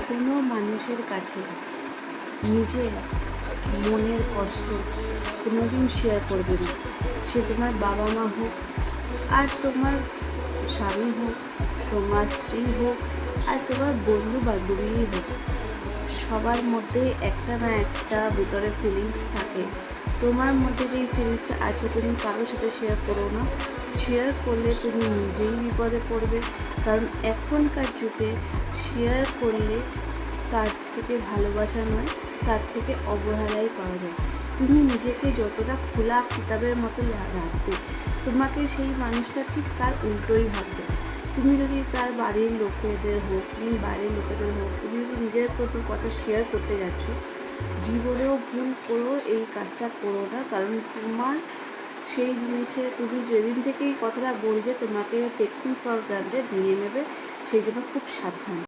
কোনো মানুষের কাছে নিজের মনের কষ্ট কোনোদিন শেয়ার করবে না। সে তোমার বাবা মা হোক, আর তোমার স্বামী হোক, তোমার স্ত্রী হোক, আর তোমার বন্ধু বান্ধবীই হোক। সবার মধ্যে একটা না একটা ভিতরে ফিলিংস থাকে। তোমার মধ্যে যেই ফিলিংসটা আছে তুমি কারোর সাথে শেয়ার করো না। শেয়ার করলে তুমি নিজেই বিপদে পড়বে। কারণ এখনকার যুগে শেয়ার করলে তার থেকে ভালোবাসা নয়, তার থেকে অবহেলাই পাওয়া যায়। তুমি নিজেকে যতটা খোলা কিতাবের মতো রাখবে, তোমাকে সেই মানুষটা ঠিক তার উল্টোই ভাববে। তুমি যদি তার বাড়ির লোকেদের হোক, তুমি বাইরের লোকেদের হোক, তুমি যদি নিজের কোনো কথা শেয়ার করতে যাচ্ছ, জীবনেও ভুল করো, এই কাজটা করো না। কারণ তোমার সেই জিনিসে তুমি যেদিন থেকে এই কথাটা বলবে, তোমাকে টেকিং ফর গ্রান্টেড নিয়ে নেবে। সেই জন্য খুব সাবধান।